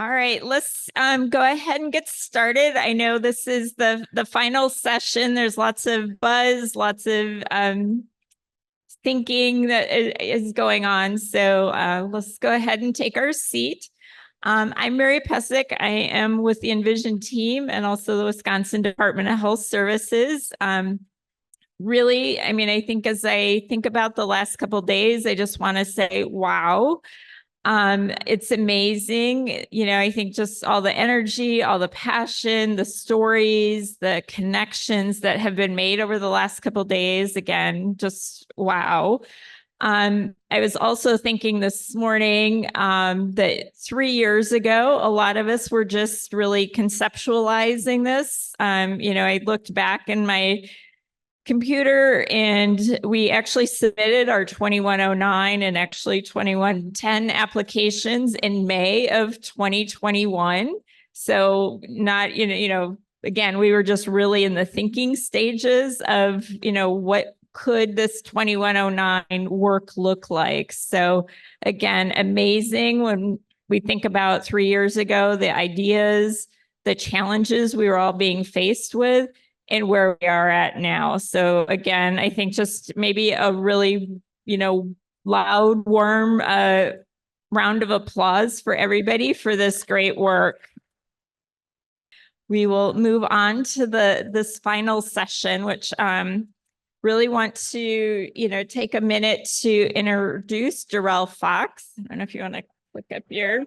All right, let's go ahead and get started. I know this is the final session. There's lots of buzz, lots of thinking that is going on. So let's go ahead and take our seat. I'm Mary Pesic. I am with the Envision team and also the Wisconsin Department of Health Services. Really, I mean, I think as I think about the last couple of days, I just want to say, wow. It's amazing. You know, I think just all the energy, all the passion, the stories, the connections that have been made over the last couple of days. Again, just wow. I was also thinking this morning that 3 years ago, a lot of us were just really conceptualizing this. You know, I looked back in my computer and we actually submitted our 2109 and actually 2110 applications in May of 2021. So not, again, we were just really in the thinking stages of, what could this 2109 work look like? So again, amazing when we think about 3 years ago, the ideas, the challenges we were all being faced with, and where we are at now. So again, I think just maybe a really, loud, warm round of applause for everybody for this great work. We will move on to this final session, which really want to, take a minute to introduce Darrell Fox. I don't know if you want to click up here.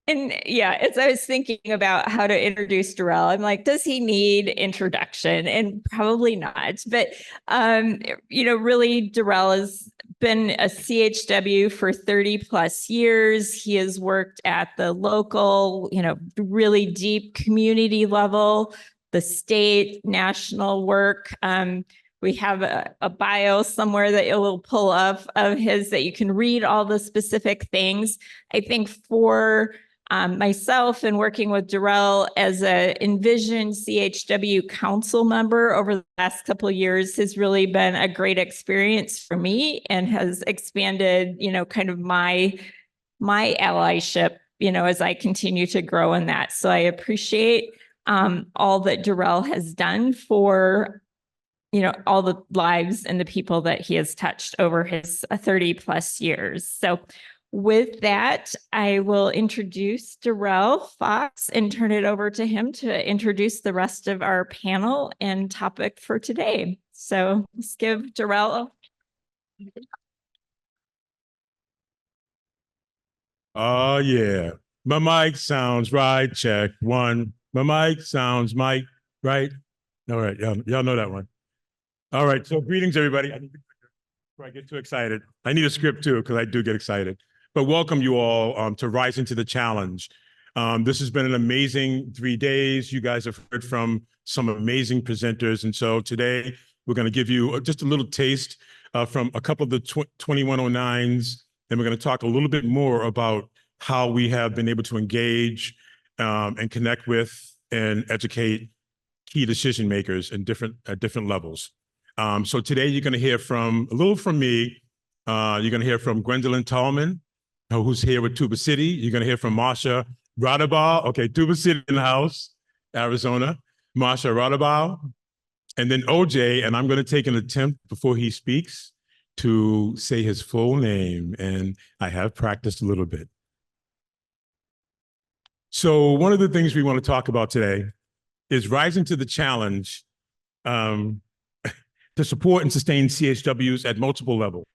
And yeah, as I was thinking about how to introduce Darrell, I'm like, does he need introduction? And probably not. But, really, Darrell has been a CHW for 30 plus years. He has worked at the local, really deep community level, the state, national work. We have a bio somewhere that it will pull up of his that you can read all the specific things. I think for myself and working with Darrell as a Envision CHW council member over the last couple of years has really been a great experience for me and has expanded, kind of my allyship, as I continue to grow in that. So I appreciate all that Darrell has done for all the lives and the people that he has touched over his 30 plus years. So with that, I will introduce Darrell Fox and turn it over to him to introduce the rest of our panel and topic for today. So let's give Darrell. Oh, yeah. My mic sounds right. Check one. My mic sounds mic, right? All right. Y'all know that one. All right. So greetings, everybody. Before I get too excited, I need a script too, because I do get excited. But welcome you all to Rising to the Challenge. This has been an amazing 3 days. You guys have heard from some amazing presenters. And so today we're going to give you just a little taste from a couple of the 2109s. And we're going to talk a little bit more about how we have been able to engage and connect with and educate key decision makers in at different levels. So today you're going to hear from a little from me. You're going to hear from Gwendolyn Tallman, who's here with Tuba City. You're going to hear from Marsha Radabal. Okay, Tuba City in the house, Arizona. Marsha Radabal. And then OJ, and I'm going to take an attempt before he speaks to say his full name, and I have practiced a little bit. So one of the things we want to talk about today is rising to the challenge to support and sustain CHWs at multiple levels.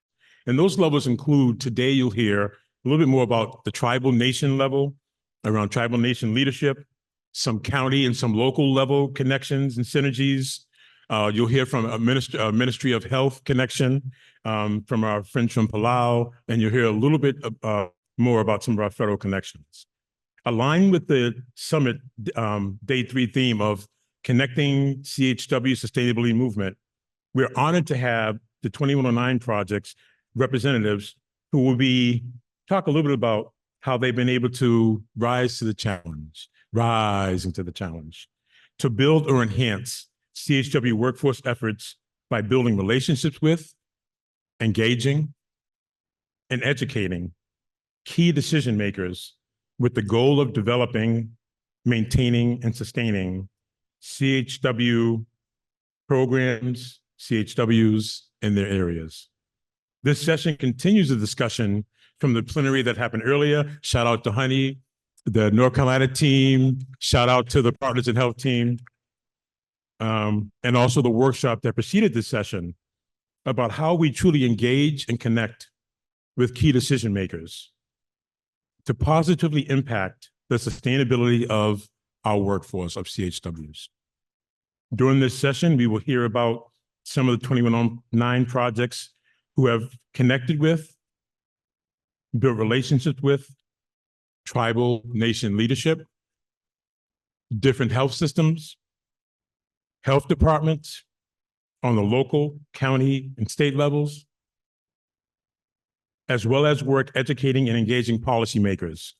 And those levels include, today you'll hear a little bit more about the tribal nation level, around tribal nation leadership, some county and some local level connections and synergies. You'll hear from a Ministry of Health connection from our friends from Palau, and you'll hear a little bit more about some of our federal connections. Aligned with the summit day 3 theme of connecting CHW sustainability movement, we're honored to have the 2109 project's representatives who will talk a little bit about how they've been able to rise into the challenge, to build or enhance CHW workforce efforts by building relationships with, engaging, and educating key decision makers with the goal of developing, maintaining, and sustaining CHW programs, CHWs in their areas. This session continues the discussion from the plenary that happened earlier. Shout out to Honey, the North Carolina team, shout out to the Partners in Health team, and also the workshop that preceded this session about how we truly engage and connect with key decision makers to positively impact the sustainability of our workforce of CHWs. During this session, we will hear about some of the 2109 projects who have connected with, built relationships with tribal nation leadership, different health systems, health departments on the local, county, and state levels, as well as work educating and engaging policymakers,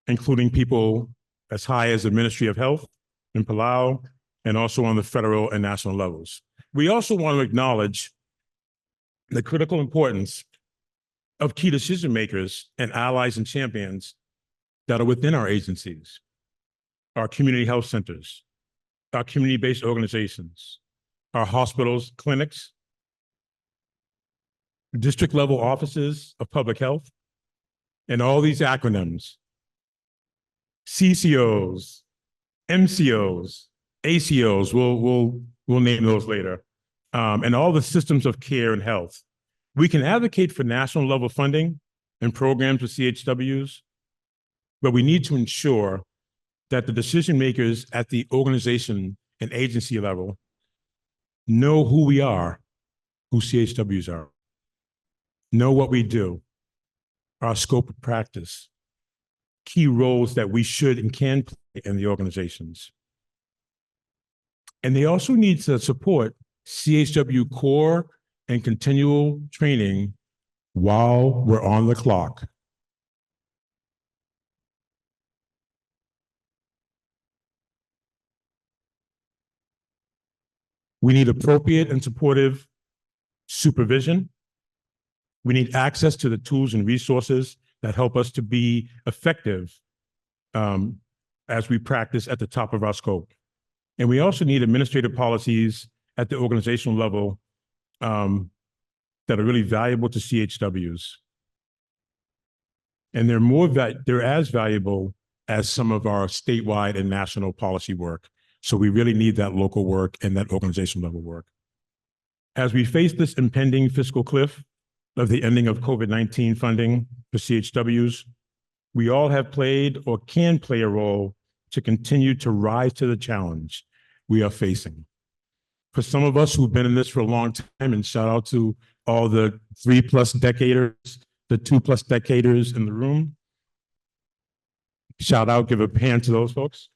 including people as high as the Ministry of Health in Palau, and also on the federal and national levels. We also want to acknowledge the critical importance of key decision makers and allies and champions that are within our agencies, our community health centers, our community-based organizations, our hospitals, clinics, district level offices of public health, and all these acronyms, CCOs, MCOs, ACOs, we'll name those later, and all the systems of care and health. We can advocate for national level funding and programs with CHWs, but we need to ensure that the decision makers at the organization and agency level know who we are, who CHWs are, know what we do, our scope of practice, key roles that we should and can play in the organizations. And they also need to support CHW core and continual training while we're on the clock. We need appropriate and supportive supervision. We need access to the tools and resources that help us to be effective as we practice at the top of our scope. And we also need administrative policies at the organizational level that are really valuable to CHWs. And they're as valuable as some of our statewide and national policy work. So we really need that local work and that organizational level work. As we face this impending fiscal cliff of the ending of COVID-19 funding for CHWs, we all have played or can play a role to continue to rise to the challenge we are facing. For some of us who've been in this for a long time, and shout out to all the 3+ decaders, the 2+ decaders in the room. Shout out, give a hand to those folks.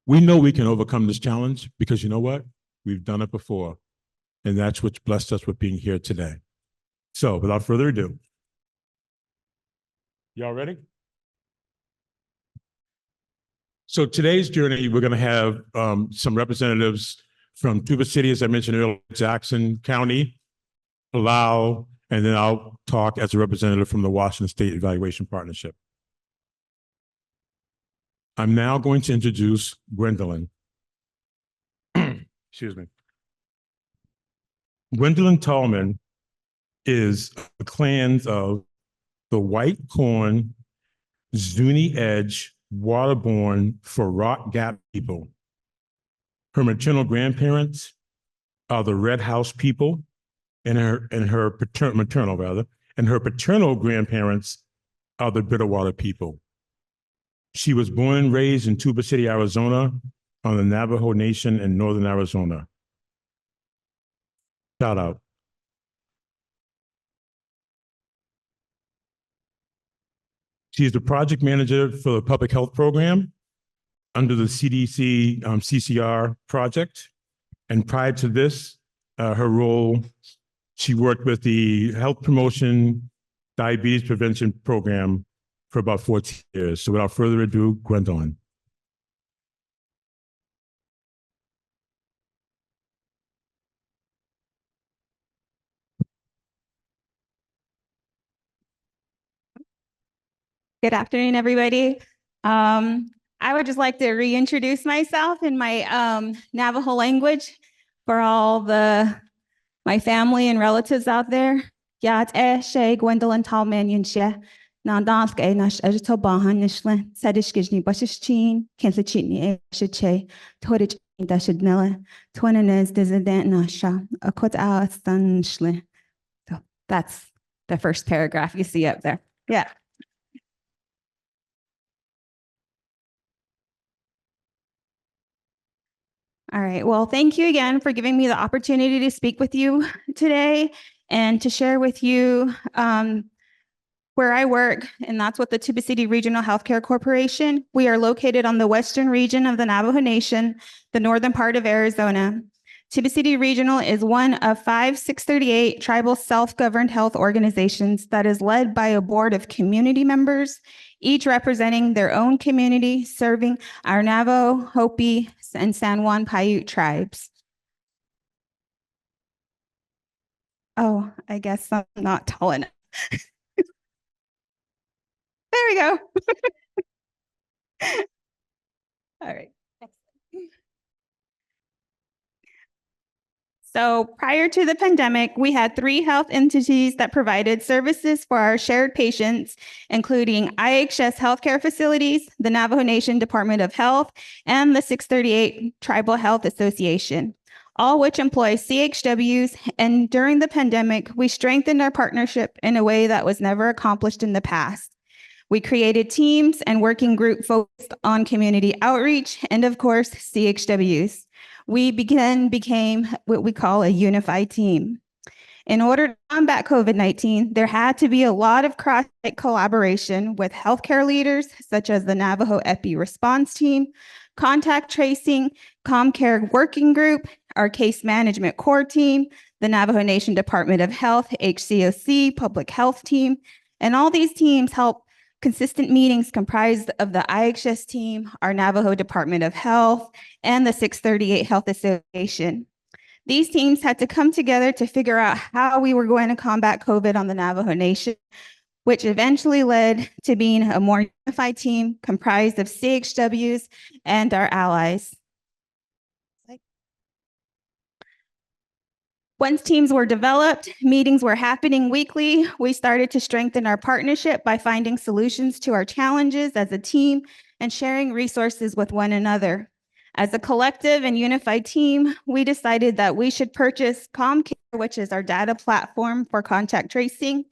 We know we can overcome this challenge because you know what? We've done it before. And that's what's blessed us with being here today. So without further ado, y'all ready? So today's journey, we're going to have some representatives from Tuba City, as I mentioned earlier, Jackson County, Palau, and then I'll talk as a representative from the Washington State Evaluation Partnership. I'm now going to introduce Gwendolyn. Excuse me. Gwendolyn Tallman is the clans of the White Corn, Zuni Edge, Waterborne, Rock Gap people. Her maternal grandparents are the Red House people, and her paternal grandparents are the Bitterwater people. She was born and raised in Tuba City, Arizona, on the Navajo Nation in northern Arizona. Shout out. She's the project manager for the public health program under the CDC CCR project. And prior to this, her role, she worked with the health promotion diabetes prevention program for about 14 years. So without further ado, Gwendolyn. Good afternoon, everybody. I would just like to reintroduce myself in my Navajo language for all my family and relatives out there. Gwendolyn Tallman Yunxia. Nandansk Nash Ejitobahan Nishlan, Sadishkijni Bashichin, Kansachitni Eshiche, Torich Dashidnilla, Twinanes Dizidant Nasha, Akot Stan Shle. So that's the first paragraph you see up there. Yeah. All right. Well, thank you again for giving me the opportunity to speak with you today and to share with you where I work, and that's with the Tuba City Regional Healthcare Corporation. We are located on the western region of the Navajo Nation, the northern part of Arizona. Tuba City Regional is one of 5 638 tribal self-governed health organizations that is led by a board of community members, each representing their own community, serving our Navajo, Hopi, and San Juan Paiute tribes. Oh, I guess I'm not tall enough. There we go. All right. So prior to the pandemic, we had 3 health entities that provided services for our shared patients, including IHS healthcare facilities, the Navajo Nation Department of Health, and the 638 Tribal Health Association, all which employ CHWs. And during the pandemic, we strengthened our partnership in a way that was never accomplished in the past. We created teams and working group focused on community outreach and, of course, CHWs. We became what we call a unified team. In order to combat COVID-19, there had to be a lot of cross-site collaboration with healthcare leaders, such as the Navajo Epi Response Team, Contact Tracing, ComCare Working Group, our Case Management Core Team, the Navajo Nation Department of Health, HCOC, Public Health Team, and all these teams help consistent meetings comprised of the IHS team, our Navajo Department of Health, and the 638 Health Association. These teams had to come together to figure out how we were going to combat COVID on the Navajo Nation, which eventually led to being a more unified team comprised of CHWs and our allies. Once teams were developed, meetings were happening weekly. We started to strengthen our partnership by finding solutions to our challenges as a team and sharing resources with one another. As a collective and unified team, we decided that we should purchase ComCare, which is our data platform for contact tracing,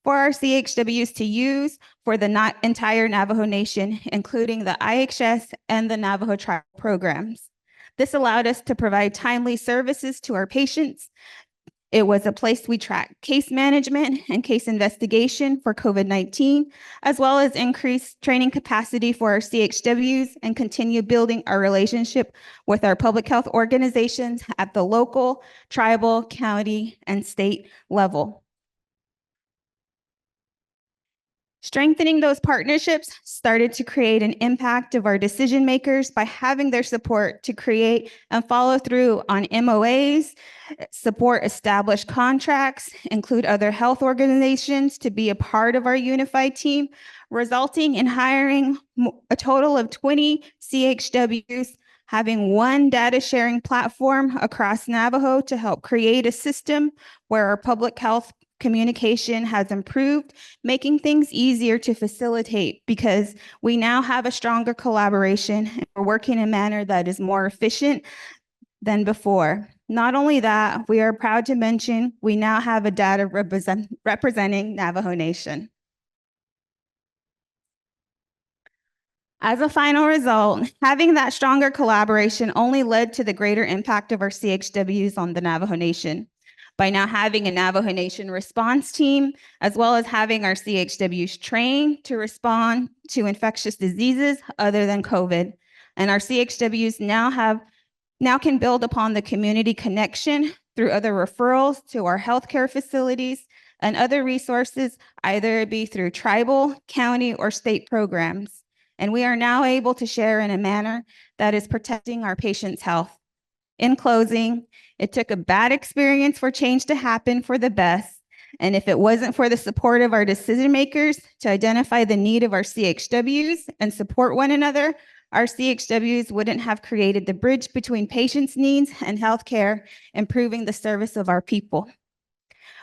for our CHWs to use for the entire Navajo Nation, including the IHS and the Navajo Tribal programs. This allowed us to provide timely services to our patients. It was a place we track case management and case investigation for COVID-19, as well as increase training capacity for our CHWs and continue building our relationship with our public health organizations at the local, tribal, county, and state level. Strengthening those partnerships started to create an impact of our decision makers by having their support to create and follow through on MOAs, support established contracts, include other health organizations to be a part of our unified team, resulting in hiring a total of 20 CHWs, having one data sharing platform across Navajo to help create a system where our public health communication has improved, making things easier to facilitate because we now have a stronger collaboration and we're working in a manner that is more efficient than before. Not only that, we are proud to mention we now have a data representing Navajo Nation. As a final result, having that stronger collaboration only led to the greater impact of our CHWs on the Navajo Nation. By now having a Navajo Nation response team, as well as having our CHWs trained to respond to infectious diseases other than COVID. And our CHWs now can build upon the community connection through other referrals to our healthcare facilities and other resources, either it be through tribal, county, or state programs. And we are now able to share in a manner that is protecting our patients' health. In closing, it took a bad experience for change to happen for the best. And if it wasn't for the support of our decision makers to identify the need of our CHWs and support one another, our CHWs wouldn't have created the bridge between patients' needs and healthcare, improving the service of our people.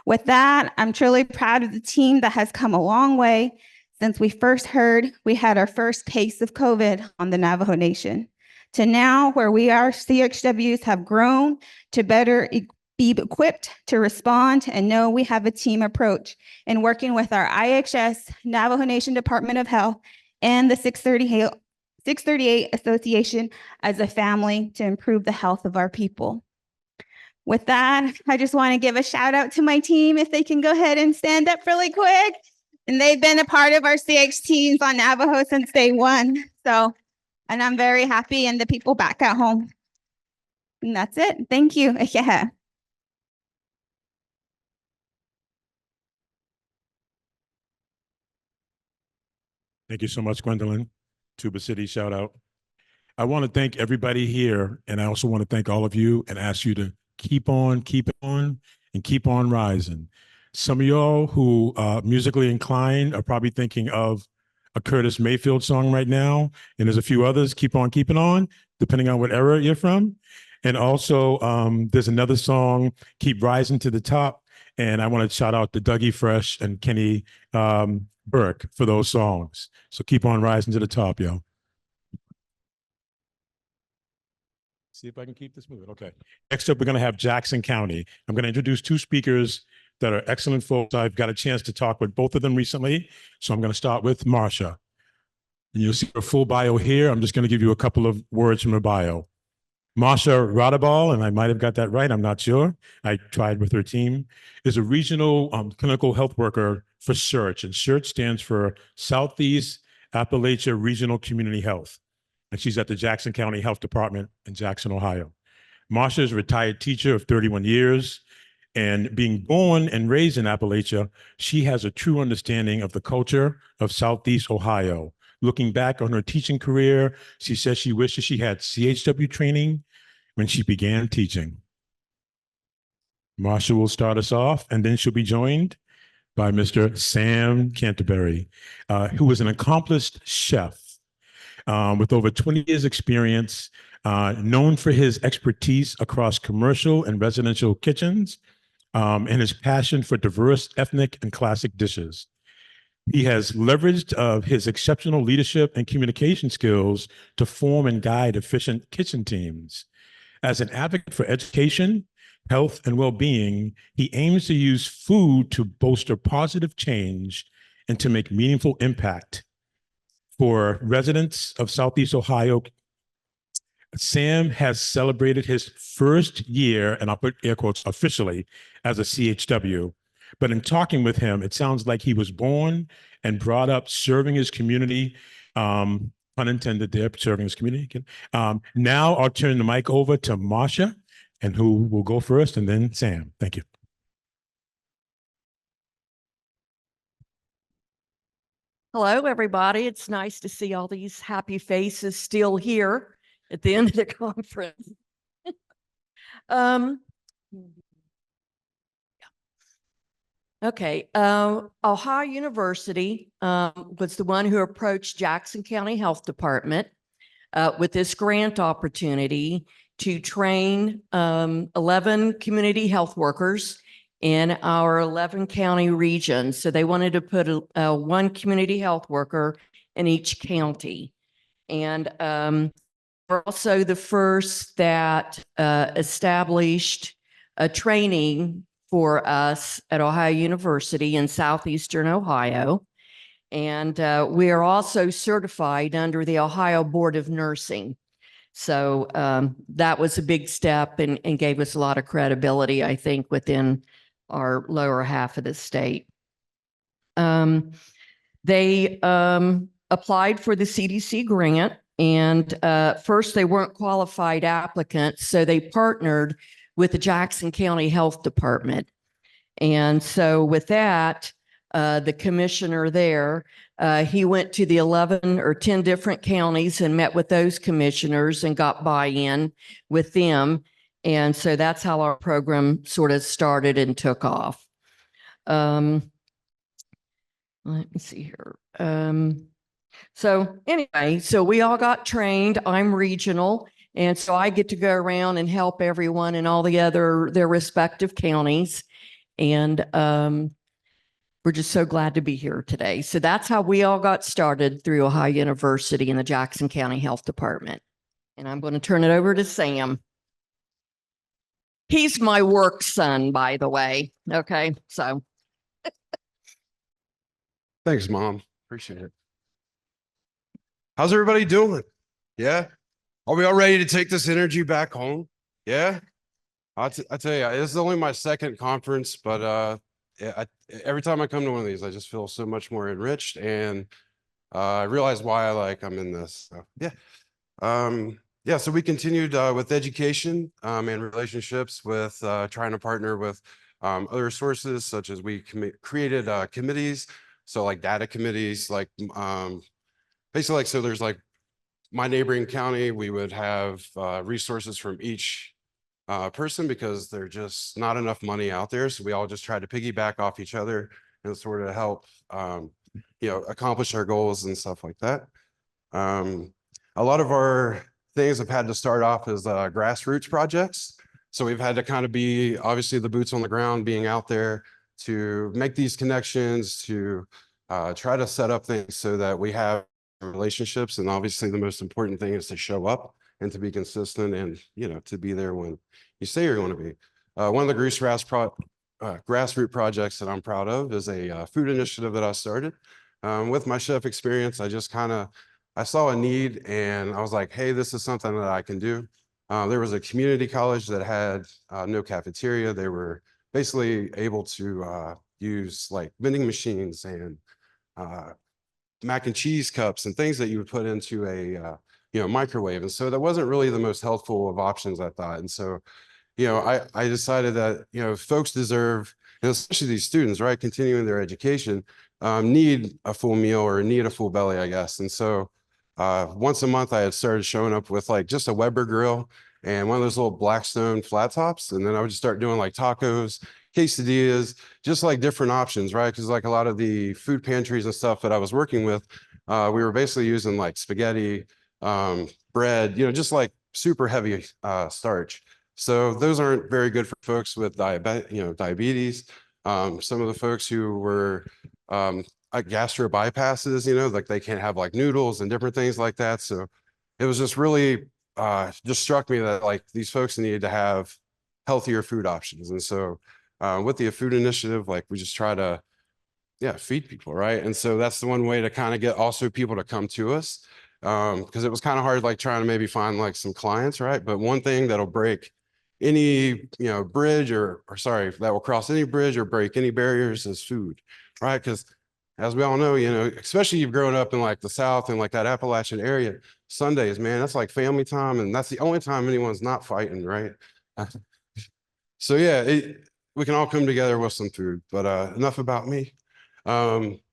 With that, I'm truly proud of the team that has come a long way since we first heard we had our first case of COVID on the Navajo Nation, to now where we are CHWs have grown to better be equipped to respond and know we have a team approach in working with our IHS, Navajo Nation Department of Health, and the 638 Association as a family to improve the health of our people. With that, I just want to give a shout out to my team if they can go ahead and stand up really quick. And they've been a part of our CH teams on Navajo since day one. So, and I'm very happy, and the people back at home. And that's it. Thank you. Yeah. Thank you so much, Gwendolyn. Tuba City shout out. I want to thank everybody here, and I also want to thank all of you and ask you to keep on, and keep on rising. Some of y'all who musically inclined are probably thinking of a Curtis Mayfield song right now, and there's a few others, Keep On Keeping On, depending on what era you're from. And also, there's another song, Keep Rising to the Top, and I want to shout out to Dougie Fresh and Kenny Burke for those songs. So keep on rising to the top, yo. See if I can keep this moving. Okay. Next up, we're going to have Jackson County. I'm going to introduce two speakers that are excellent folks. I've got a chance to talk with both of them recently. So I'm going to start with Marsha. And you'll see her full bio here. I'm just going to give you a couple of words from her bio. Marsha Radabal, and I might have got that right, I'm not sure. I tried with her team, is a regional clinical health worker for SEARCH, and SEARCH stands for Southeast Appalachia Regional Community Health. And she's at the Jackson County Health Department in Jackson, Ohio. Marsha is a retired teacher of 31 years, and being born and raised in Appalachia, she has a true understanding of the culture of Southeast Ohio. Looking back on her teaching career, she says she wishes she had CHW training when she began teaching. Marsha will start us off, and then she'll be joined by Mr. Sam Canterbury, who is an accomplished chef with over 20 years experience, known for his expertise across commercial and residential kitchens, and his passion for diverse ethnic and classic dishes. He has leveraged his exceptional leadership and communication skills to form and guide efficient kitchen teams. As an advocate for education, health, and well-being, he aims to use food to bolster positive change and to make meaningful impact for residents of Southeast Ohio. Sam has celebrated his first year, and I'll put air quotes, officially, as a CHW. But in talking with him, it sounds like he was born and brought up serving his community, unintended there, serving his community. Now I'll turn the mic over to Marsha, and who will go first, and then Sam. Thank you. Hello, everybody. It's nice to see all these happy faces still here at the end of the conference. Okay, Ohio University was the one who approached Jackson County Health Department with this grant opportunity to train 11 community health workers in our 11 county regions. So they wanted to put one community health worker in each county. And we're also the first that established a training for us at Ohio University in Southeastern Ohio. And we are also certified under the Ohio Board of Nursing. So that was a big step and gave us a lot of credibility, I think, within our lower half of the state. They applied for the CDC grant, and first they weren't qualified applicants, so they partnered with the Jackson County Health Department. And so with that, the commissioner there, he went to the 11 or 10 different counties and met with those commissioners and got buy-in with them. And so that's how our program sort of started and took off. Let me see here. So anyway, so we all got trained. I'm regional. And so I get to go around and help everyone in all their respective counties. And we're just so glad to be here today. So that's how we all got started through Ohio University in the Jackson County Health Department. And I'm going to turn it over to Sam. He's my work son, by the way. Okay, so. Thanks, Mom. Appreciate it. How's everybody doing? Yeah? Are we all ready to take this energy back home? Yeah? I tell you, this is only my second conference, but yeah, every time I come to one of these, I just feel so much more enriched, and I realize why I'm in this. So, yeah. Yeah, so we continued with education and relationships with trying to partner with other sources, such as we created committees. So like data committees, like basically like, so there's like my neighboring county, we would have resources from each person because there's just not enough money out there. So we all just try to piggyback off each other and sort of help, accomplish our goals and stuff like that. A lot of our things have had to start off as grassroots projects. So we've had to kind of be obviously the boots on the ground, being out there to make these connections, to try to set up things so that we have relationships. And obviously the most important thing is to show up and to be consistent and, to be there when you say you're going to be. One of the grassroots projects that I'm proud of is a food initiative that I started. With my chef experience, I saw a need and I was like, hey, this is something that I can do. There was a community college that had no cafeteria. They were basically able to use like vending machines and mac and cheese cups and things that you would put into a microwave. And so that wasn't really the most helpful of options, I thought. And so, I decided that, folks deserve, and especially these students, right, continuing their education, need a full meal or need a full belly, I guess. And so once a month, I had started showing up with like just a Weber grill and one of those little Blackstone flat tops. And then I would just start doing like tacos, quesadillas, just like different options, right? Because like a lot of the food pantries and stuff that I was working with, we were basically using like spaghetti, bread, just like super heavy starch. So those aren't very good for folks with diabetes. Some of the folks who were gastro bypasses, like they can't have like noodles and different things like that. So it was just really just struck me that like these folks needed to have healthier food options. And so with the food initiative, like we just try to feed people, right? And so that's the one way to kind of get also people to come to us, because it was kind of hard like trying to maybe find like some clients, right? But one thing that'll break any bridge or sorry, that will cross any bridge or break any barriers is food, right? Because as we all know, especially you've grown up in like the South and like that Appalachian area, Sundays, man, that's like family time, and that's the only time anyone's not fighting, right? So yeah, we can all come together with some food. But enough about me.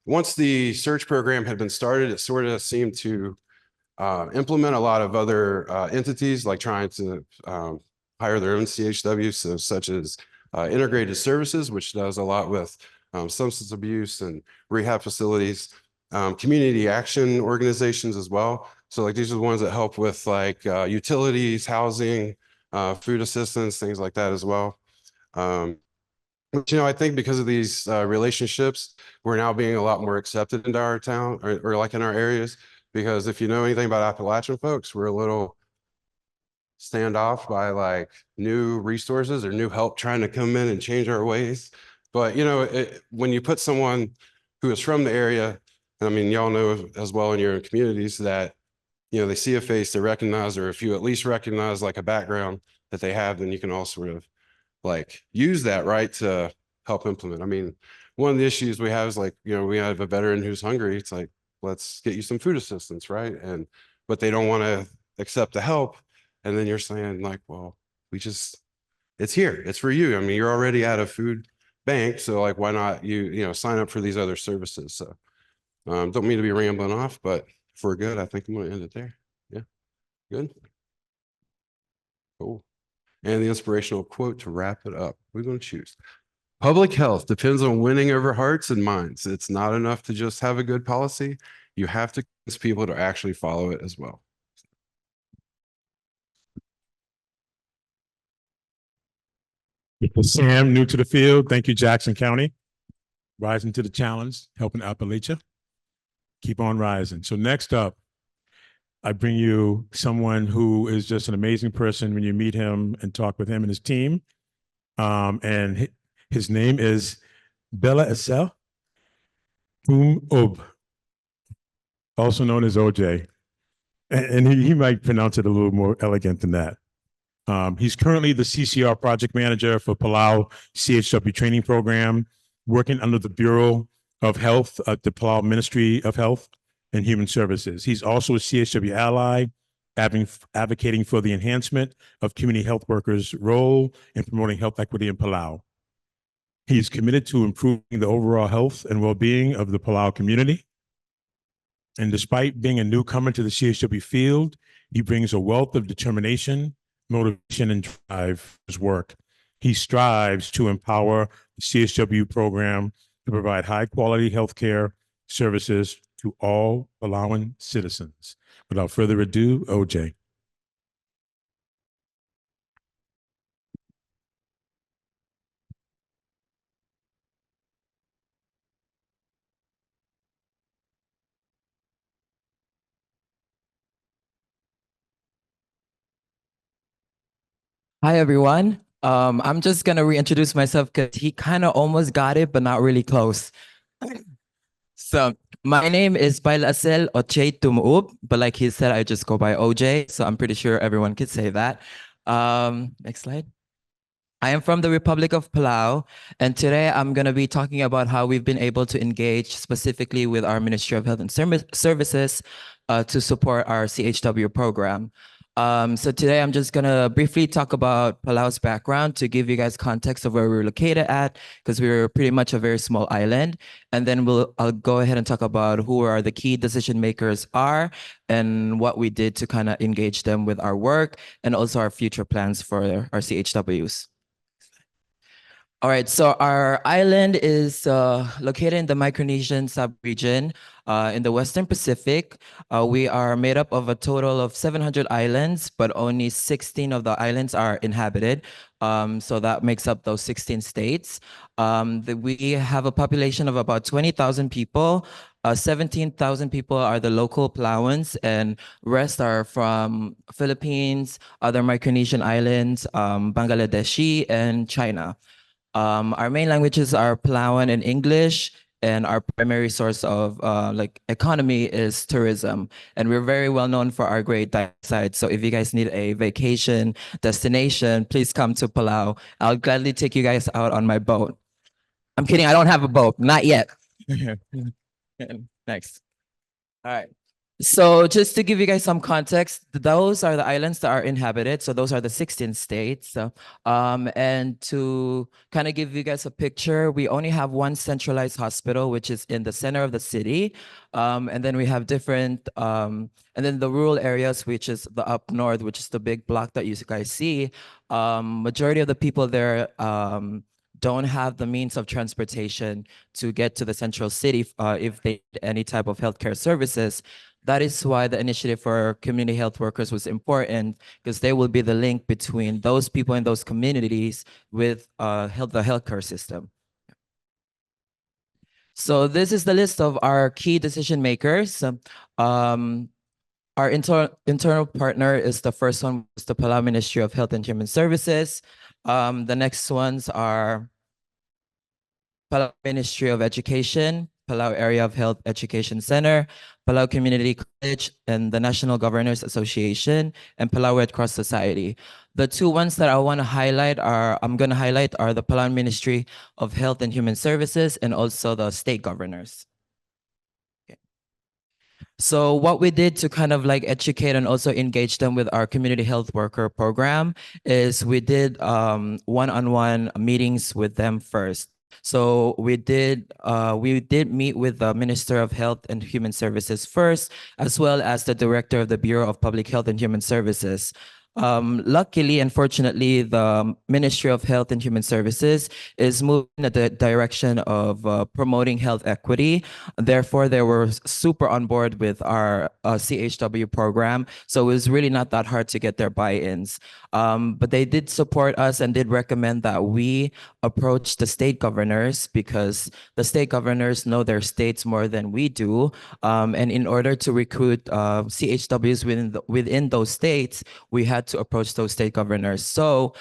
Once the search program had been started, it sort of seemed to implement a lot of other entities, like trying to hire their own CHWs, so such as integrated services, which does a lot with substance abuse and rehab facilities, community action organizations as well. So like these are the ones that help with like utilities, housing, food assistance, things like that as well. But, I think because of these relationships, we're now being a lot more accepted into our town or like in our areas, because if you know anything about Appalachian folks, we're a little standoff by like new resources or new help trying to come in and change our ways. But, when you put someone who is from the area, I mean, y'all know as well in your communities that, they see a face, they recognize, or if you at least recognize like a background that they have, then you can all sort of like use that, right, to help implement. I mean, one of the issues we have is like, we have a veteran who's hungry. It's like, let's get you some food assistance, right? But they don't want to accept the help. And then you're saying like, well, it's here, it's for you. I mean, you're already at a food bank. So like, why not sign up for these other services? So don't mean to be rambling off, but for good, I think I'm going to end it there. Yeah. Good. Cool. And the inspirational quote to wrap it up. We're going to choose. Public health depends on winning over hearts and minds. It's not enough to just have a good policy. You have to convince people to actually follow it as well. Sam, new to the field. Thank you, Jackson County. Rising to the challenge, helping Appalachia. Keep on rising. So next up, I bring you someone who is just an amazing person when you meet him and talk with him and his team. And his name is Bella Essel Ub, also known as OJ. And he might pronounce it a little more elegant than that. He's currently the CCR project manager for Palau CHW training program, working under the Bureau of Health at the Palau Ministry of Health and Human Services. He's also a CHW ally, advocating for the enhancement of community health workers' role in promoting health equity in Palau. He's committed to improving the overall health and well-being of the Palau community. And despite being a newcomer to the CHW field, he brings a wealth of determination, motivation, and drive for his work. He strives to empower the CHW program to provide high-quality healthcare services to all Palauan citizens. Without further ado, OJ. Hi, everyone. I'm just going to reintroduce myself because he kind of almost got it, but not really close. So my name is Bailasel Ochei Tumuub, but like he said, I just go by OJ. So I'm pretty sure everyone could say that. Next slide. I am from the Republic of Palau, and today I'm going to be talking about how we've been able to engage specifically with our Ministry of Health and Services to support our CHW program. So today I'm just going to briefly talk about Palau's background to give you guys context of where we're located at, because we're pretty much a very small island. And then I'll go ahead and talk about who are the key decision makers are and what we did to kind of engage them with our work and also our future plans for our CHWs. All right, so our island is located in the Micronesian sub-region in the Western Pacific. We are made up of a total of 700 islands, but only 16 of the islands are inhabited. So that makes up those 16 states. We have a population of about 20,000 people. 17,000 people are the local Palauans, and rest are from Philippines, other Micronesian islands, Bangladeshi, and China. Our main languages are Palauan and English, and our primary source of economy is tourism. And we're very well known for our great sites. So if you guys need a vacation destination, please come to Palau. I'll gladly take you guys out on my boat. I'm kidding, I don't have a boat, not yet. Next. All right. So just to give you guys some context, those are the islands that are inhabited. So those are the 16 states. And to kind of give you guys a picture, we only have one centralized hospital, which is in the center of the city. And then we have different, and then the rural areas, which is the up north, which is the big block that you guys see. Majority of the people there don't have the means of transportation to get to the central city if they need any type of healthcare services. That is why the initiative for community health workers was important, because they will be the link between those people in those communities with the healthcare system. So this is the list of our key decision makers. Our internal partner is the first one, is the Palau Ministry of Health and Human Services. The next ones are Palau Ministry of Education, Palau Area of Health Education Center, Palau Community College, and the National Governors Association, and Palau Red Cross Society. The two ones that I want to highlight are the Palau Ministry of Health and Human Services and also the state governors. So what we did to kind of like educate and also engage them with our community health worker program is we did one-on-one meetings with them first. So we did meet with the Minister of Health and Human Services first, as well as the Director of the Bureau of Public Health and Human Services. Luckily and fortunately, the Ministry of Health and Human Services is moving in the direction of promoting health equity. Therefore, they were super on board with our CHW program. So it was really not that hard to get their buy-ins. But they did support us and did recommend that we approach the state governors because the state governors know their states more than we do. And in order to recruit CHWs within those states, we had to approach those state governors. So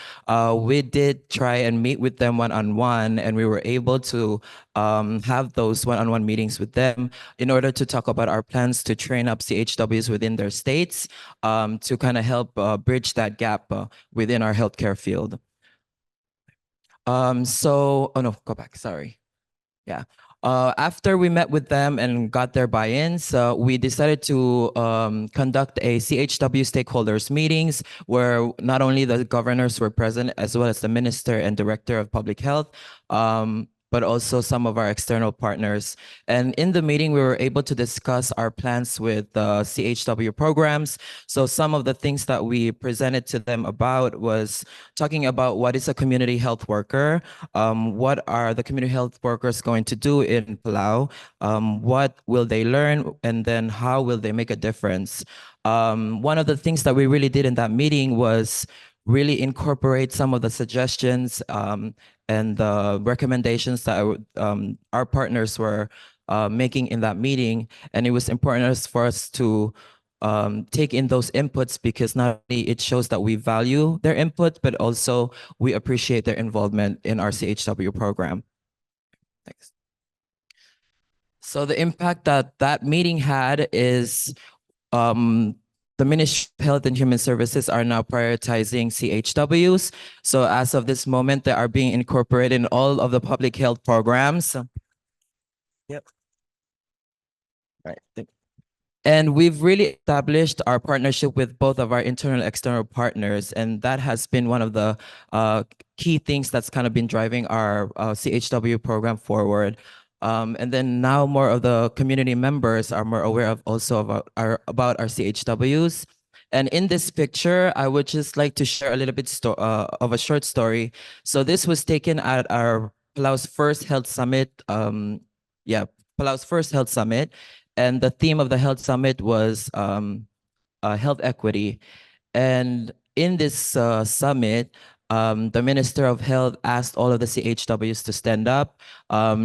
we did try and meet with them one-on-one, and we were able to have those one-on-one meetings with them in order to talk about our plans to train up CHWs within their states to kind of help bridge that gap within our healthcare field. Oh no, go back, sorry. Yeah. After we met with them and got their buy-ins, we decided to conduct a CHW stakeholders meetings where not only the governors were present as well as the minister and director of public health, but also some of our external partners. And in the meeting, we were able to discuss our plans with CHW programs. So some of the things that we presented to them about was talking about what is a community health worker, what are the community health workers going to do in Palau, what will they learn, and then how will they make a difference. One of the things that we really did in that meeting was really incorporate some of the suggestions and the recommendations that our partners were making in that meeting. And it was important for us to take in those inputs because not only it shows that we value their input, but also we appreciate their involvement in our CHW program. Thanks. So the impact that that meeting had is the Ministry of Health and Human Services are now prioritizing CHWs. So as of this moment, they are being incorporated in all of the public health programs. Yep. Right. And we've really established our partnership with both of our internal and external partners. And that has been one of the key things that's kind of been driving our CHW program forward. And then now more of the community members are more aware of also about our CHWs. And in this picture, I would just like to share a little bit of a short story. So this was taken at our Palau's first health summit. Palau's first health summit. And the theme of the health summit was health equity. And in this summit, the Minister of Health asked all of the CHWs to stand up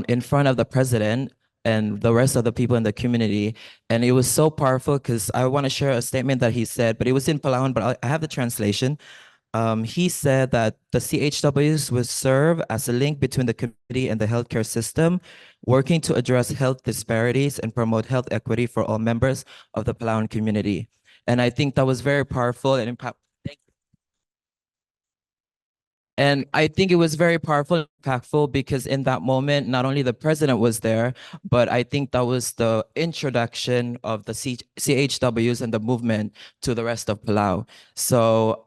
in front of the president and the rest of the people in the community. And it was so powerful because I want to share a statement that he said, but it was in Palauan, but I have the translation. He said that the CHWs will serve as a link between the community and the healthcare system, working to address health disparities and promote health equity for all members of the Palauan community. And I think that was very powerful and impactful. And I think it was very powerful and impactful because in that moment, not only the president was there, but I think that was the introduction of the CHWs and the movement to the rest of Palau. So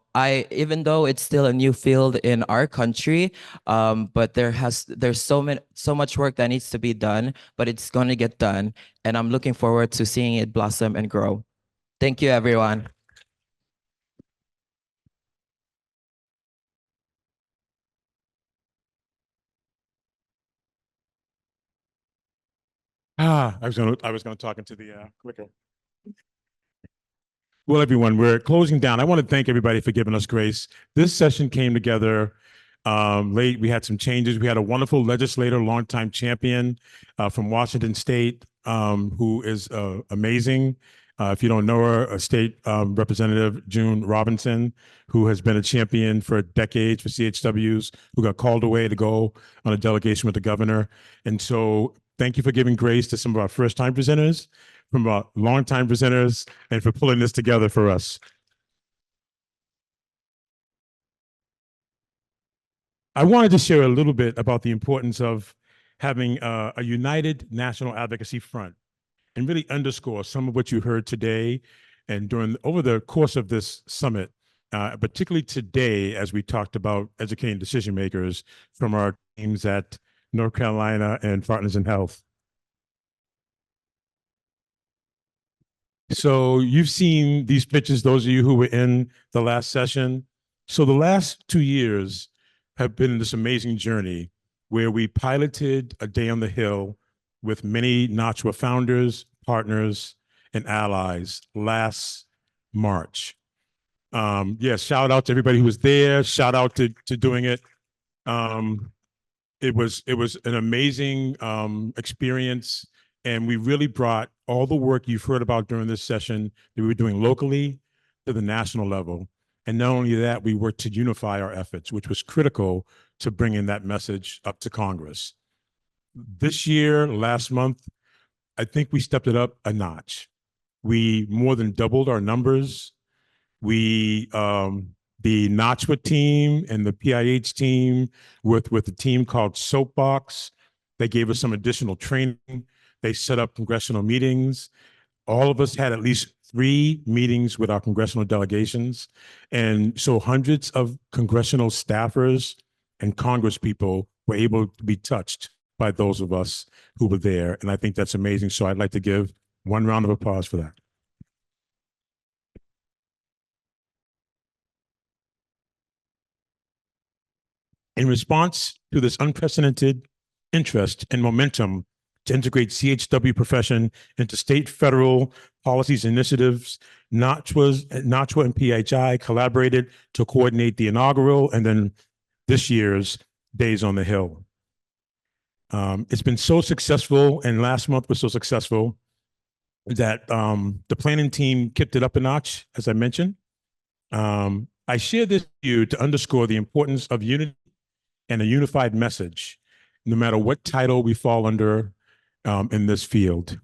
even though it's still a new field in our country, but there's so much work that needs to be done, but it's going to get done. And I'm looking forward to seeing it blossom and grow. Thank you, everyone. I was gonna talk into the clicker. Well, everyone, we're closing down. I want to thank everybody for giving us grace. This session came together late. We had some changes. We had a wonderful legislator, longtime champion from Washington State, who is amazing. If you don't know her, a state representative, June Robinson, who has been a champion for decades for CHWs, who got called away to go on a delegation with the governor. And so thank you for giving grace to some of our first-time presenters, from our long-time presenters, and for pulling this together for us. I wanted to share a little bit about the importance of having a united national advocacy front and really underscore some of what you heard today and over the course of this summit, particularly today, as we talked about educating decision makers from our teams at North Carolina and Partners in Health. So you've seen these pictures, those of you who were in the last session. So the last 2 years have been this amazing journey where we piloted a day on the Hill with many NACHWA founders, partners, and allies last March. Yeah, shout out to everybody who was there. Shout out to doing it. It was an amazing experience, and we really brought all the work you've heard about during this session that we were doing locally to the national level. And not only that, we worked to unify our efforts, which was critical to bringing that message up to Congress. This year, last month, I think we stepped it up a notch. We more than doubled our numbers. We the NACHWA team and the PIH team with a team called Soapbox. They gave us some additional training. They set up congressional meetings. All of us had at least 3 meetings with our congressional delegations. And so hundreds of congressional staffers and congresspeople were able to be touched by those of us who were there. And I think that's amazing. So I'd like to give one round of applause for that. In response to this unprecedented interest and momentum to integrate CHW profession into state, federal policies and initiatives, NACHWA and PHI collaborated to coordinate the inaugural and then this year's Days on the Hill. It's been so successful, and last month was so successful that the planning team kicked it up a notch, as I mentioned. I share this with you to underscore the importance of unity and a unified message, no matter what title we fall under in this field.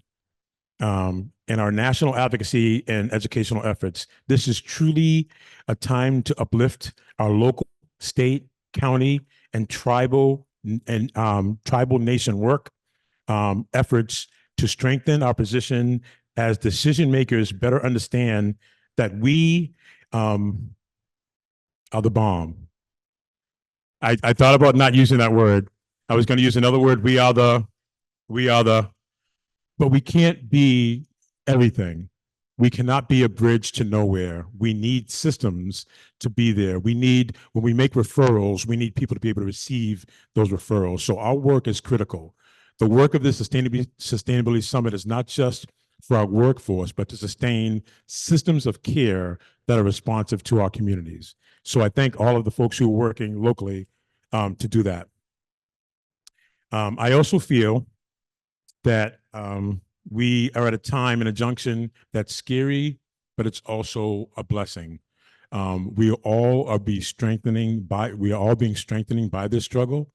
In our national advocacy and educational efforts, this is truly a time to uplift our local, state, county, and tribal nation work efforts to strengthen our position as decision makers better understand that we are the bomb. I thought about not using that word. I was going to use another word. We are the, but we can't be everything. We cannot be a bridge to nowhere. We need systems to be there. We need, when we make referrals, we need people to be able to receive those referrals. So our work is critical. The work of this Sustainability Summit is not just for our workforce, but to sustain systems of care that are responsive to our communities. So I thank all of the folks who are working locally to do that. I also feel that we are at a time and a junction that's scary, but it's also a blessing. We are all being strengthening by this struggle,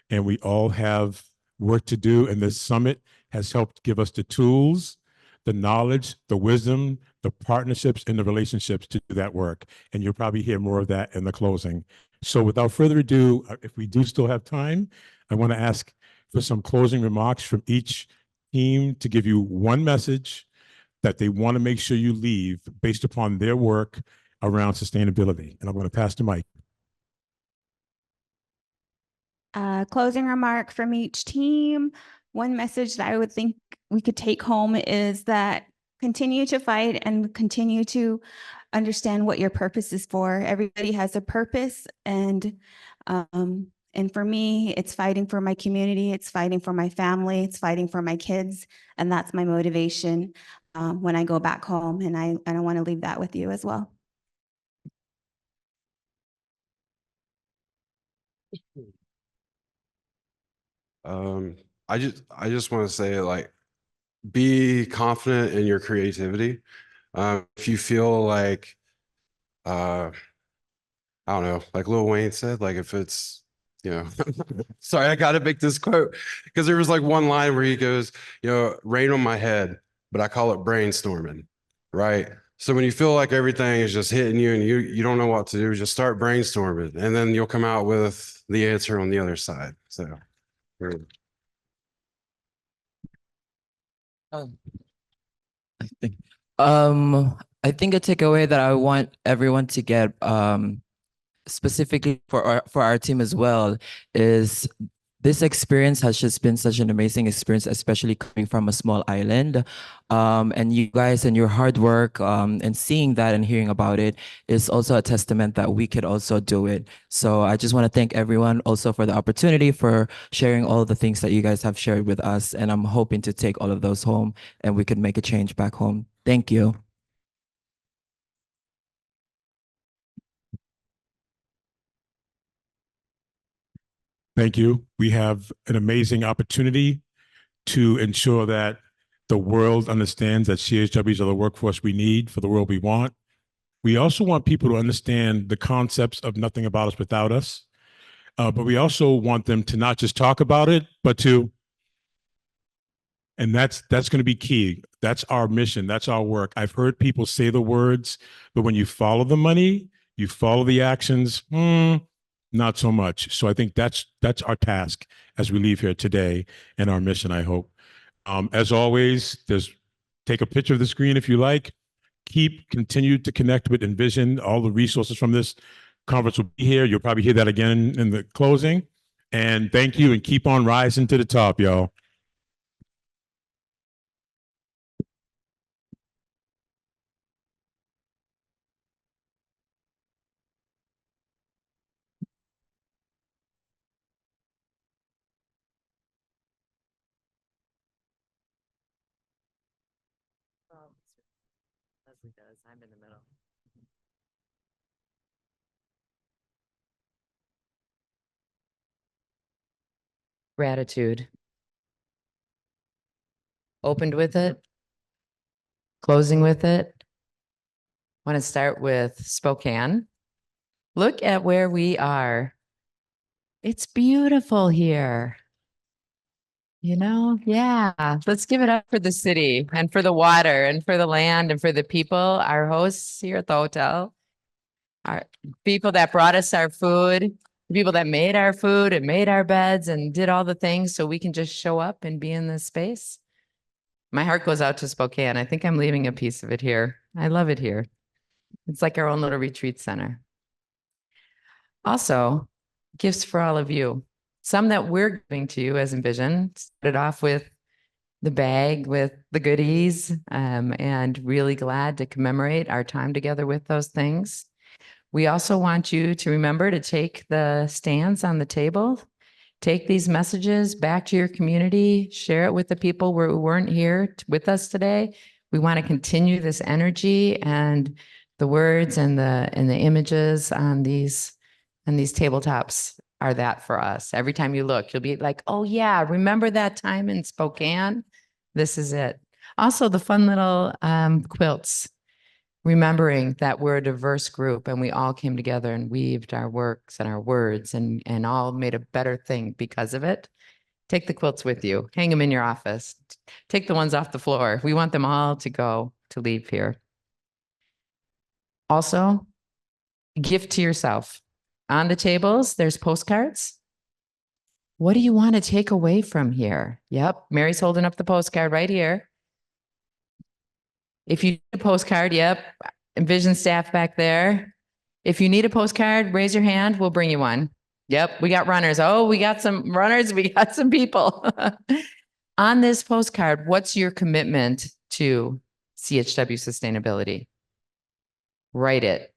and we all have work to do. And this summit has helped give us the tools, the knowledge, the wisdom, the partnerships, and the relationships to do that work. And you'll probably hear more of that in the closing. So without further ado, if we do still have time, I want to ask for some closing remarks from each team to give you one message that they want to make sure you leave based upon their work around sustainability. And I'm going to pass the mic. Closing remark from each team. One message that I would think we could take home is that continue to fight and continue to understand what your purpose is for. Everybody has a purpose, and for me, it's fighting for my community, it's fighting for my family, it's fighting for my kids, and that's my motivation when I go back home. And I want to leave that with you as well. I just want to say, like, be confident in your creativity. If you feel like, I don't know, like Lil Wayne said, like if it's, you know, sorry, I got to make this quote because there was like one line where he goes, you know, rain on my head, but I call it brainstorming, right? So when you feel like everything is just hitting you and you don't know what to do, just start brainstorming, and then you'll come out with the answer on the other side. So. I think a takeaway that I want everyone to get, specifically for our team as well, is this experience has just been such an amazing experience, especially coming from a small island. And you guys and your hard work and seeing that and hearing about it is also a testament that we could also do it. So I just want to thank everyone also for the opportunity for sharing all the things that you guys have shared with us. And I'm hoping to take all of those home and we could make a change back home. Thank you. Thank you. We have an amazing opportunity to ensure that the world understands that CHWs are the workforce we need for the world we want. We also want people to understand the concepts of nothing about us without us. But we also want them to not just talk about it, but to, and that's going to be key. That's our mission. That's our work. I've heard people say the words, but when you follow the money, you follow the actions, not so much. So I think that's our task as we leave here today, and our mission, I hope. As always, take a picture of the screen if you like. Continue to connect with Envision. All the resources from this conference will be here. You'll probably hear that again in the closing. And thank you, and keep on rising to the top, y'all. Leslie does. I'm in the middle. Gratitude. Opened with it. Closing with it. Want to start with Spokane. Look at where we are. It's beautiful here. You know, yeah. Let's give it up for the city and for the water and for the land and for the people, our hosts here at the hotel, our people that brought us our food, the people that made our food and made our beds and did all the things so we can just show up and be in this space. My heart goes out to Spokane. I think I'm leaving a piece of it here. I love it here. It's like our own little retreat center. Also, gifts for all of you. Some that we're giving to you as Envision. Started off with the bag with the goodies, and really glad to commemorate our time together with those things. We also want you to remember to take the stands on the table, take these messages back to your community, share it with the people who weren't here with us today. We want to continue this energy and the words and the images on these tabletops are that for us. Every time you look, you'll be like, oh yeah, remember that time in Spokane? This is it. Also the fun little quilts, remembering that we're a diverse group and we all came together and weaved our works and our words and all made a better thing because of it. Take the quilts with you, hang them in your office, take the ones off the floor. We want them all to leave here. Also, gift to yourself. On the tables, there's postcards. What do you want to take away from here? Yep, Mary's holding up the postcard right here. If you need a postcard, yep, Envision staff back there. If you need a postcard, raise your hand, we'll bring you one. Yep, we got runners. Oh, we got some runners, we got some people. On this postcard, what's your commitment to CHW sustainability? Write it.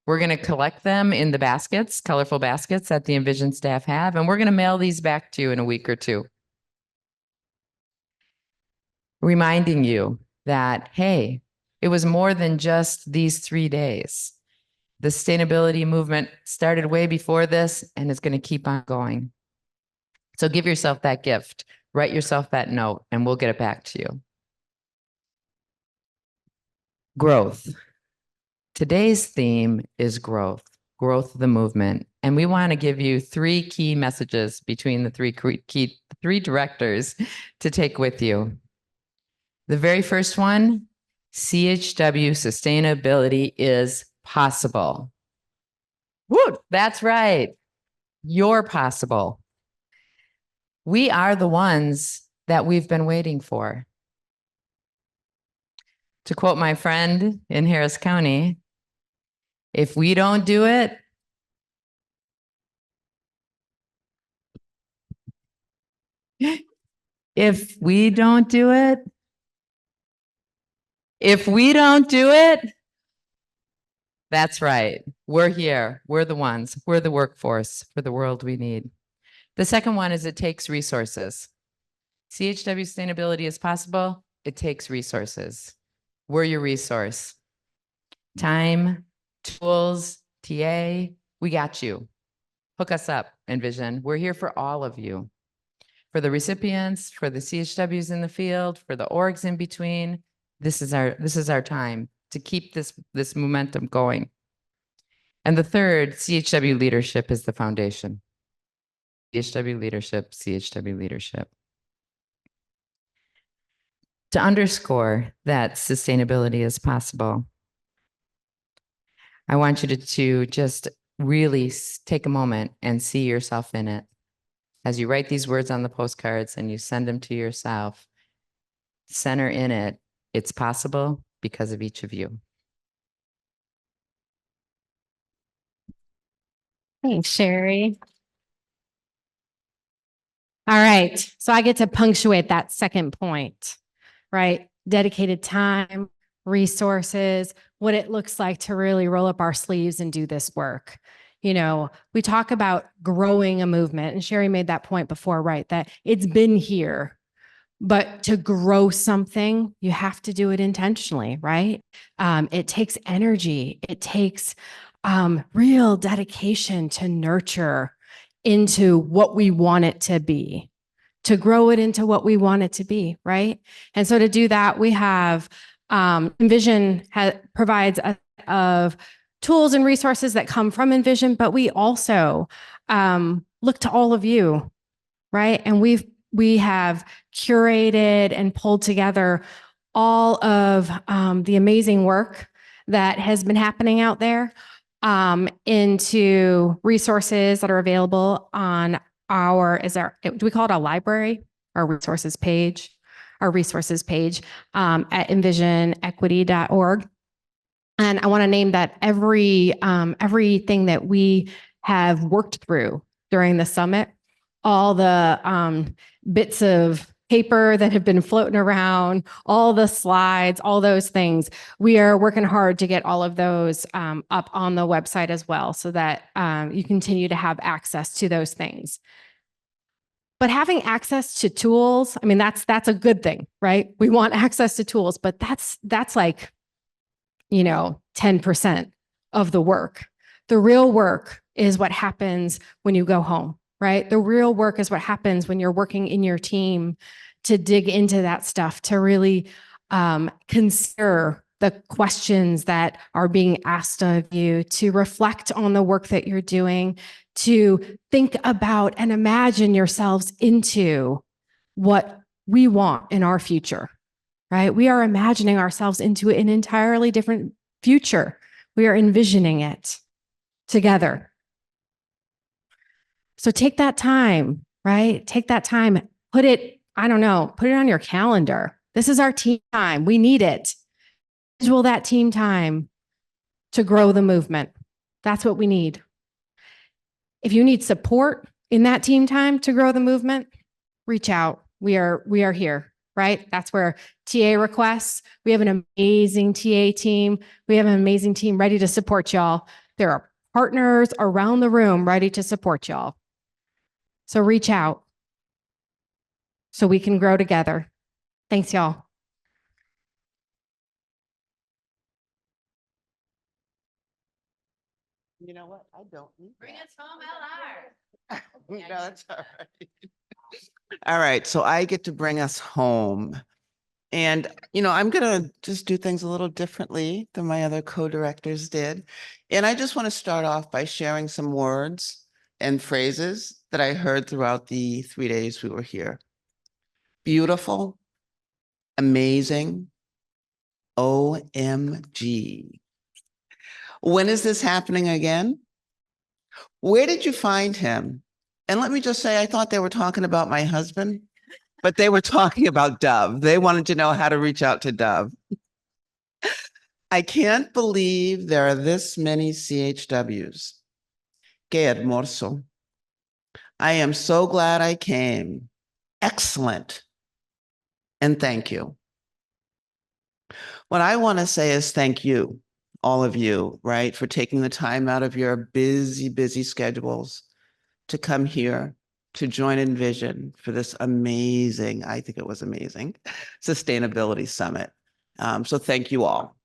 We're going to collect them in the baskets, colorful baskets that the Envision staff have, and we're going to mail these back to you in a week or two. Reminding you that, hey, it was more than just these 3 days. The sustainability movement started way before this and is going to keep on going. So give yourself that gift, write yourself that note, and we'll get it back to you. Growth. Today's theme is growth of the movement. And we want to give you 3 key messages between the three directors to take with you. The very first one, CHW sustainability is possible. Woo, that's right. You're possible. We are the ones that we've been waiting for. To quote my friend in Harris County, if we don't do it, If we don't do it, that's right. We're here. We're the ones. We're the workforce for the world we need. The second one is it takes resources. CHW sustainability is possible. It takes resources. We're your resource. Time, tools, TA, we got you. Hook us up, Envision. We're here for all of you. For the recipients, for the CHWs in the field, for the orgs in between, this is our time to keep this momentum going. And the third, CHW leadership is the foundation. CHW leadership, CHW leadership. To underscore that sustainability is possible, I want you to just really take a moment and see yourself in it. As you write these words on the postcards and you send them to yourself, center in it, it's possible because of each of you. Thanks, Sherry. All right, so I get to punctuate that second point, right? Dedicated time, resources, what it looks like to really roll up our sleeves and do this work. You know, we talk about growing a movement, and Sherry made that point before, right? That it's been here, but to grow something, you have to do it intentionally, right? It takes energy. It takes real dedication to nurture into what we want it to be, to grow it into what we want it to be, right? And so to do that, we have Envision provides a of tools and resources that come from Envision, but we also look to all of you, right? And we have curated and pulled together all of the amazing work that has been happening out there into resources that are available on do we call it a library? Our resources page at envisionequity.org. And I want to name that everything that we have worked through during the summit, all the bits of paper that have been floating around, all the slides, all those things. We are working hard to get all of those up on the website as well, so that you continue to have access to those things. But having access to tools, I mean, that's a good thing, right? We want access to tools, but that's like, 10% of the work. The real work is what happens when you go home, right? The real work is what happens when you're working in your team to dig into that stuff, to really consider the questions that are being asked of you, to reflect on the work that you're doing, to think about and imagine yourselves into what we want in our future, right? We are imagining ourselves into an entirely different future. We are envisioning it together. So take that time, right? Take that time, put it on your calendar. This is our team time. We need it. Schedule that team time to grow the movement. That's what we need. If you need support in that team time to grow the movement, reach out. We are here, right? That's where TA requests. We have an amazing TA team. We have an amazing team ready to support y'all. There are partners around the room ready to support y'all. So reach out so we can grow together. Thanks, y'all. You know what? I don't need Bring that. us home, LR. No, that's all right. All right, so I get to bring us home. And, I'm going to just do things a little differently than my other co-directors did. And I just want to start off by sharing some words and phrases that I heard throughout the 3 days we were here. Beautiful, amazing, OMG. When is this happening again? Where did you find him? And let me just say, I thought they were talking about my husband, but they were talking about Dove. They wanted to know how to reach out to Dove. I can't believe there are this many CHWs. Qué hermoso. I am so glad I came. excellent. And thank you. What I want to say is thank you, all of you, right, for taking the time out of your busy, busy schedules to come here to join Envision for this amazing, I think it was amazing, Sustainability Summit. So thank you all.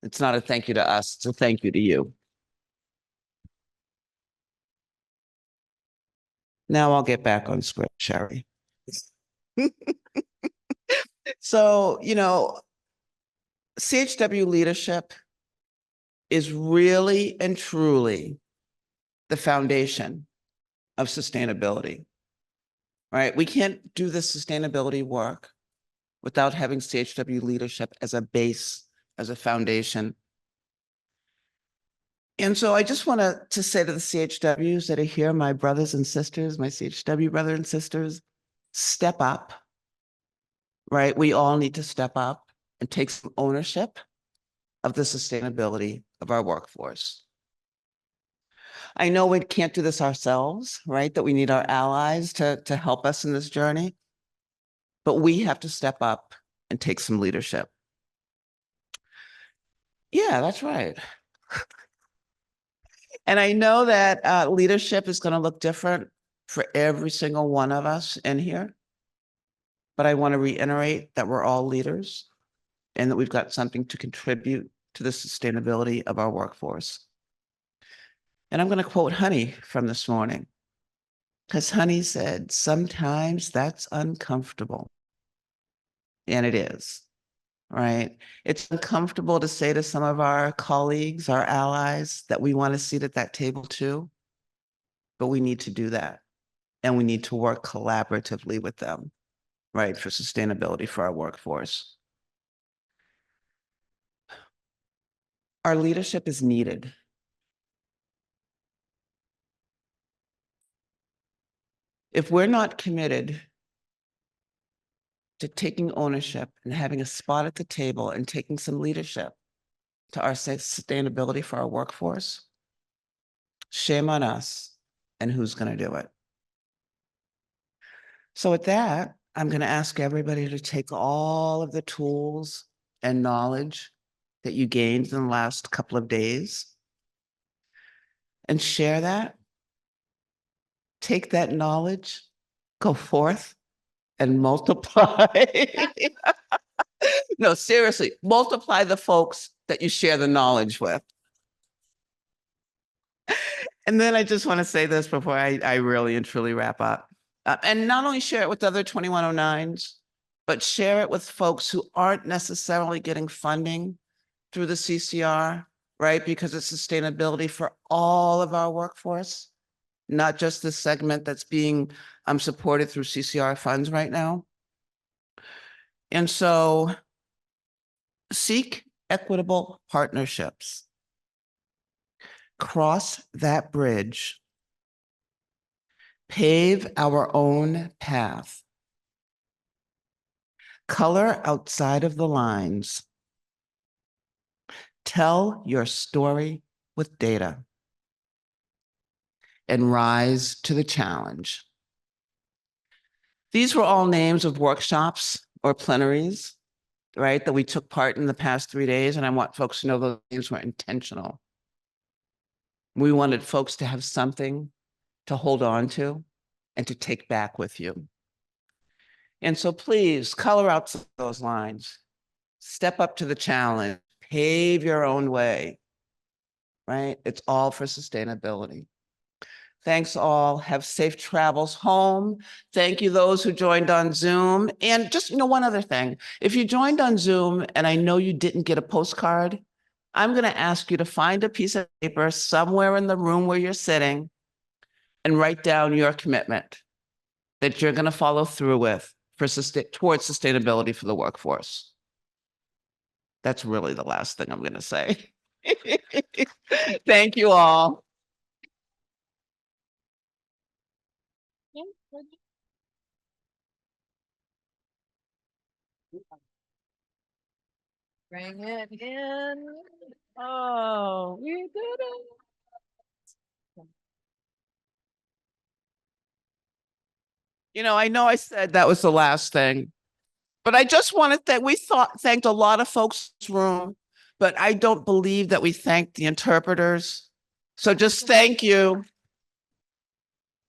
It's not a thank you to us, it's a thank you to you. Now I'll get back on script, Sherry. So, CHW leadership is really and truly the foundation of sustainability, right? We can't do this sustainability work without having CHW leadership as a base, as a foundation. And so I just want to say to the CHWs that are here, my brothers and sisters, my CHW brothers and sisters, step up, right? We all need to step up and take some ownership of the sustainability of our workforce. I know we can't do this ourselves, right? That we need our allies to help us in this journey, but we have to step up and take some leadership. Yeah, that's right. And I know that leadership is going to look different for every single one of us in here. But I want to reiterate that we're all leaders and that we've got something to contribute to the sustainability of our workforce. And I'm going to quote Honey from this morning, because Honey said, sometimes that's uncomfortable. And it is, right? It's uncomfortable to say to some of our colleagues, our allies, that we want a seat at that table too. But we need to do that. And we need to work collaboratively with them, right, for sustainability for our workforce. Our leadership is needed. If we're not committed to taking ownership and having a spot at the table and taking some leadership to our sustainability for our workforce, shame on us, and who's going to do it? So with that, I'm going to ask everybody to take all of the tools and knowledge that you gained in the last couple of days and share that. Take that knowledge, go forth and multiply. No, seriously, multiply the folks that you share the knowledge with. And then I just want to say this before I really and truly wrap up. And not only share it with other 2109s, but share it with folks who aren't necessarily getting funding through the CCR, right? Because it's sustainability for all of our workforce, not just the segment that's being supported through CCR funds right now. And so seek equitable partnerships. Cross that bridge. Pave our own path. Color outside of the lines. Tell your story with data. And rise to the challenge. These were all names of workshops or plenaries, right, that we took part in the past 3 days. And I want folks to know those names were intentional. We wanted folks to have something to hold on to and to take back with you. And so please color out those lines, step up to the challenge, pave your own way, right? It's all for sustainability. Thanks all, have safe travels home. Thank you those who joined on Zoom. And just, one other thing, if you joined on Zoom and I know you didn't get a postcard, I'm gonna ask you to find a piece of paper somewhere in the room where you're sitting and write down your commitment that you're gonna follow through with towards sustainability for the workforce. That's really the last thing I'm gonna say. Thank you all. Bring it in. Oh, we did it. You know I said that was the last thing, but I just wanted that thanked a lot of folks in this room, but I don't believe that we thanked the interpreters. So just thank you.